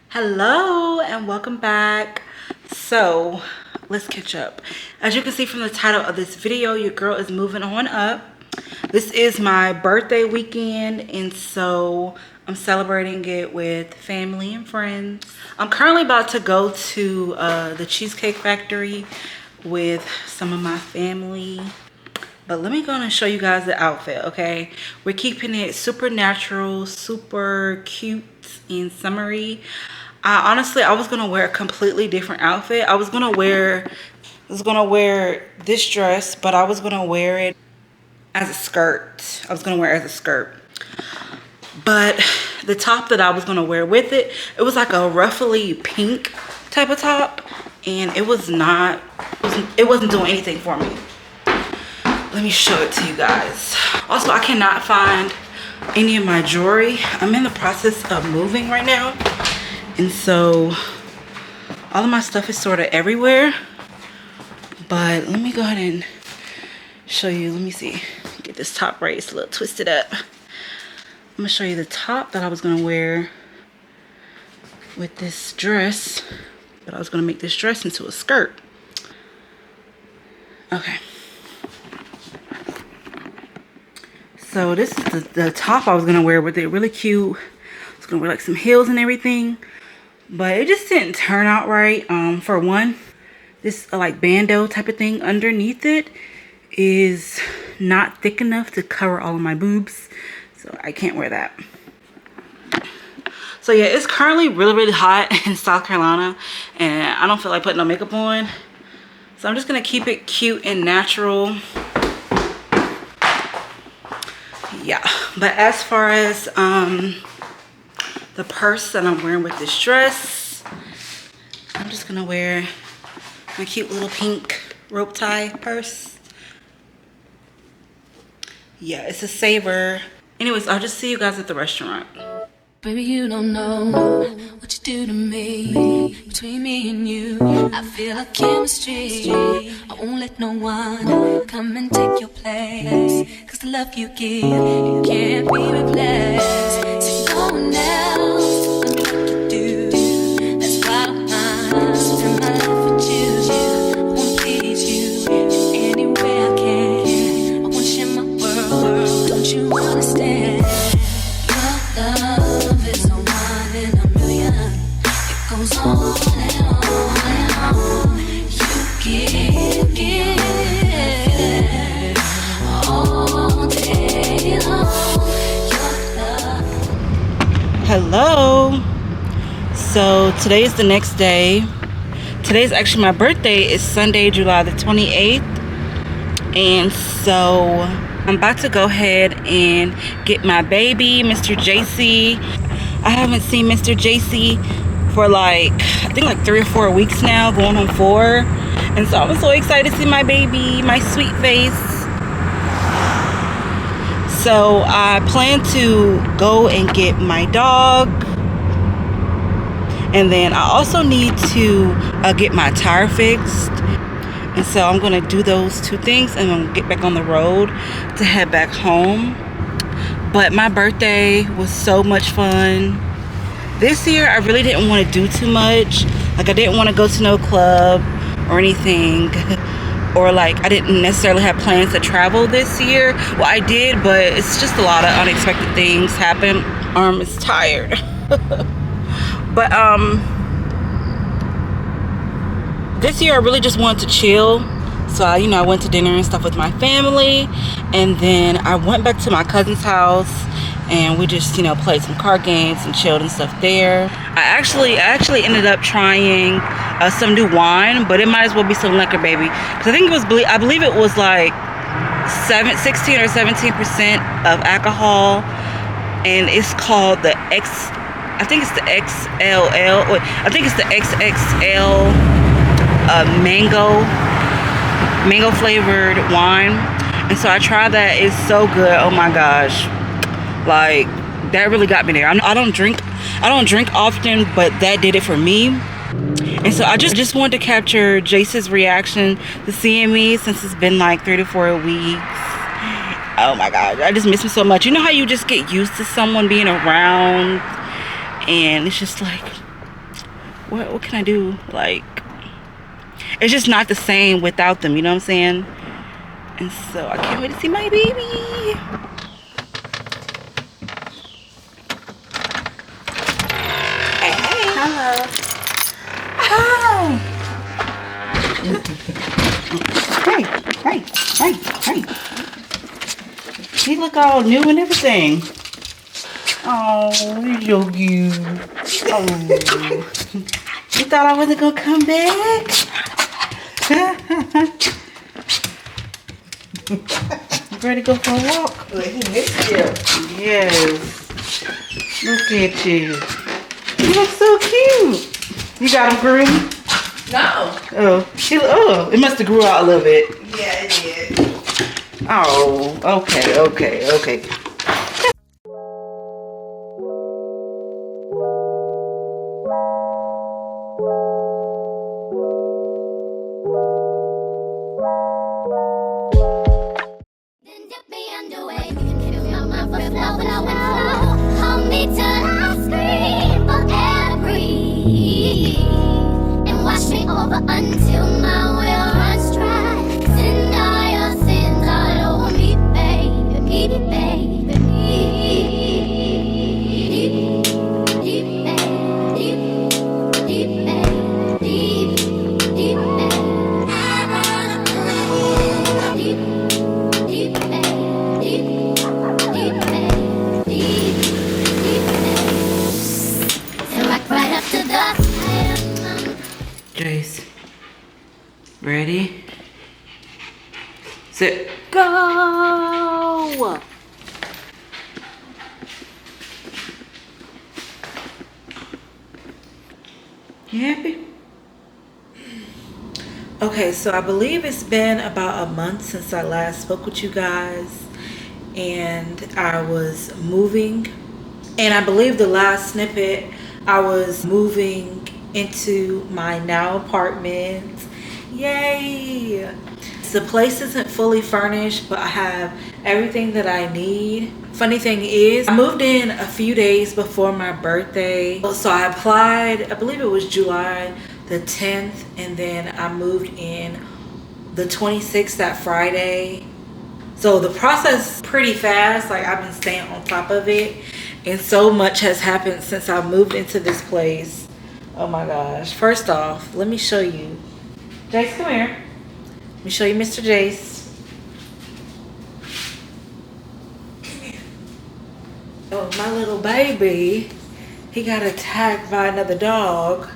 Hello and welcome back. So let's catch up. As you can see from the title of this video, your girl is moving on up. This is my birthday weekend, and so I'm celebrating it with family and friends. I'm currently about to go to the Cheesecake Factory with some of my family. But let me go and show you guys the outfit, okay? We're keeping it super natural, super cute and summery. Honestly, I was gonna wear a completely different outfit. I was gonna wear this dress, but I was gonna wear it as a skirt. But the top that I was gonna wear with it, it was like a ruffly pink type of top, and it wasn't doing anything for me. Let me show it to you guys. Also, I cannot find any of my jewelry. I'm in the process of moving right now, and so all of my stuff is sort of everywhere. But let me go ahead and show you. Let me see. Get this top right. It's a little twisted up. I'm gonna show you the top that I was gonna wear with this dress, but I was gonna make this dress into a skirt. Okay. So this is the top I was gonna wear with it. Really cute. I was gonna wear like some heels and everything, but it just didn't turn out right. For one, this like bandeau type of thing underneath it is not thick enough to cover all of my boobs, so I can't wear that. So yeah, it's currently really hot in South Carolina, and I don't feel like putting no makeup on, so I'm just gonna keep it cute and natural. Yeah, but as far as the purse that I'm wearing with this dress, I'm just gonna wear my cute little pink rope tie purse. Yeah, it's a Saver. Anyways, I'll just see you guys at the restaurant. Baby, you don't know what you do to me. Between me and you, I feel a chemistry. I won't let no one come and take your place. Cause the love you give, it can't be replaced. So no one else will do what you do. That's why I don't mind spend my life with you. I wanna please you in any way I can. I wanna share my world, don't you understand? Your love is a one in a million. It goes on and on and on. You give all day long. Your love. Hello. So today is the next day. Today's actually my birthday. It's Sunday, July the 28th. And so I'm about to go ahead and get my baby, Mr. JC. I haven't seen Mr. JC for I think 3 or 4 weeks now, going on 4. And so I'm so excited to see my baby, my sweet face. So I plan to go and get my dog. And then I also need to get my tire fixed. And so I'm gonna do those 2 things and I'm gonna get back on the road to head back home. But my birthday was so much fun. This year I really didn't want to do too much. I didn't want to go to no club or anything. Or I didn't necessarily have plans to travel this year. Well, I did, but it's just a lot of unexpected things happen. Arm is tired. But this year I really just wanted to chill. So I went to dinner and stuff with my family, and then I went back to my cousin's house and we just played some card games and chilled and stuff there. I actually ended up trying some new wine, but it might as well be some liquor, baby, because I believe it was 16 or 17% of alcohol, and it's called the I think it's the XLL. Wait, I think it's the XXL mango flavored wine. And so I tried that. It's so good. Oh my gosh, that really got me there. I don't drink often, but that did it for me. And so I just wanted to capture Jace's reaction to seeing me, since it's been 3 to 4 weeks. Oh my god, I just miss him so much. You know how you just get used to someone being around and it's just what can I do? Like, it's just not the same without them, you know what I'm saying? And so I can't wait to see my baby. Hey, hey. Hello. Hi. Hey, hey, hey, hey. She look all new and everything. Oh, you're so cute. Oh. You thought I wasn't gonna come back? Ready to go for a walk? Look, he missed you. Yes. Look at you. You look so cute. You got him groomed? No. Oh, it must have grew out a little bit. Yeah, it did. Oh, okay, okay, okay. Then dip me underway. Fill my mouth with flow. Hold me till I scream forever breathe. And wash me over until my will runs dry. Send all your sins all over me, baby, baby, deep, deep, deep, deep, deep, deep, deep, I wanna go deep. Deep, deep, deep, deep, so I cried up to the Jace. Ready? Sit. Go. You happy? Okay, so I believe it's been about a month since I last spoke with you guys, and I was moving, and I believe the last snippet I was moving into my now apartment. Yay! The place isn't fully furnished, but I have everything that I need. Funny thing is, I moved in a few days before my birthday. So I applied, I believe it was July the 10th, and then I moved in the 26th, that Friday. So the process pretty fast. Like, I've been staying on top of it, and so much has happened since I moved into this place. Oh my gosh. First off, let me show you. Jace, come here. Let me show you Mr. Jace. Oh, my little baby, he got attacked by another dog.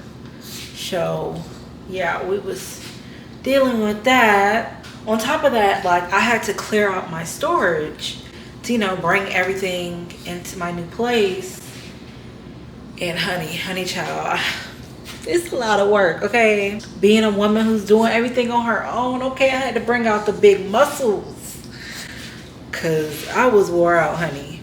So yeah, we was dealing with that. On top of that, like, I had to clear out my storage to, you know, bring everything into my new place. And honey child, it's a lot of work, okay? Being a woman who's doing everything on her own, okay, I had to bring out the big muscles, cause I was wore out, honey.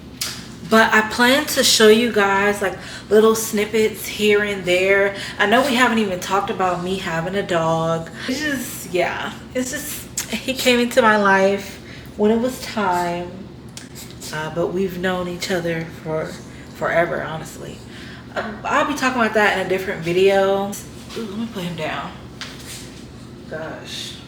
But I plan to show you guys like little snippets here and there. I know we haven't even talked about me having a dog. It's just, yeah, it's just, he came into my life when it was time. But we've known each other for forever, honestly. I'll be talking about that in a different video. Ooh, let me put him down. Gosh.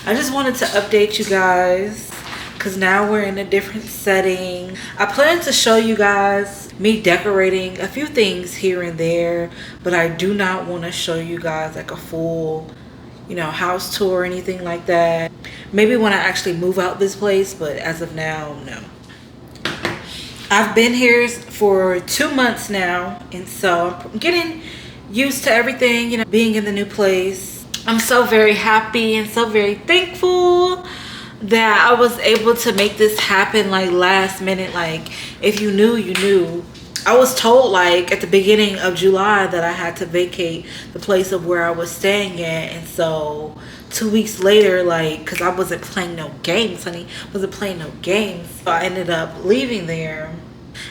I just wanted to update you guys, because now we're in a different setting. I plan to show you guys me decorating a few things here and there, but I do not want to show you guys like a full, you know, house tour or anything like that. Maybe when I actually move out this place, but as of now, no. I've been here for 2 months now, and so I'm getting used to everything, you know, being in the new place. I'm so very happy and so very thankful that I was able to make this happen like last minute. Like, if you knew, you knew. I was told like at the beginning of July that I had to vacate the place of where I was staying at, and so 2 weeks later, like, because I wasn't playing no games, honey, wasn't playing no games, so I ended up leaving there,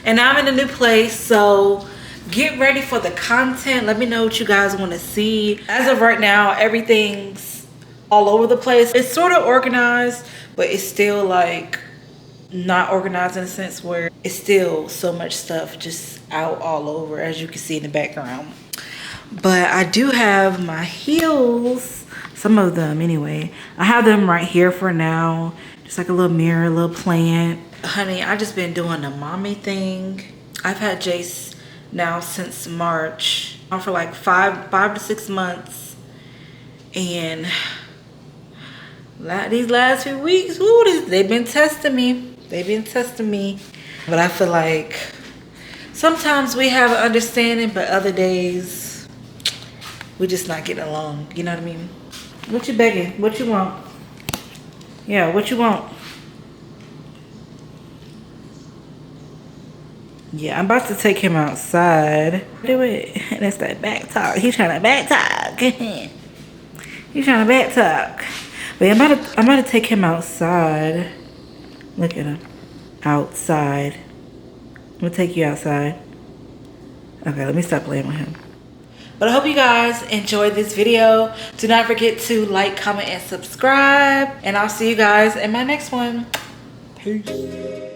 and now I'm in a new place. So get ready for the content. Let me know what you guys want to see. As of right now, everything's all over the place. It's sort of organized, but it's still like not organized in a sense where it's still so much stuff just out all over, as you can see in the background. But I do have my heels, some of them anyway. I have them right here for now. Just like a little mirror, a little plant. Honey, I just been doing the mommy thing. I've had Jace now since March, for like five to 6 months. And these last few weeks, woo, they've been testing me. They've been testing me. But I feel like sometimes we have an understanding, but other days we just not getting along. You know what I mean? What you begging? What you want? Yeah, what you want? Yeah, I'm about to take him outside. Do it. That's that back talk. He's trying to back talk. He's trying to back talk. But I'm about to take him outside. Look at him. Outside. I'm gonna take you outside. Okay, let me stop playing with him. But I hope you guys enjoyed this video. Do not forget to like, comment, and subscribe. And I'll see you guys in my next one. Peace.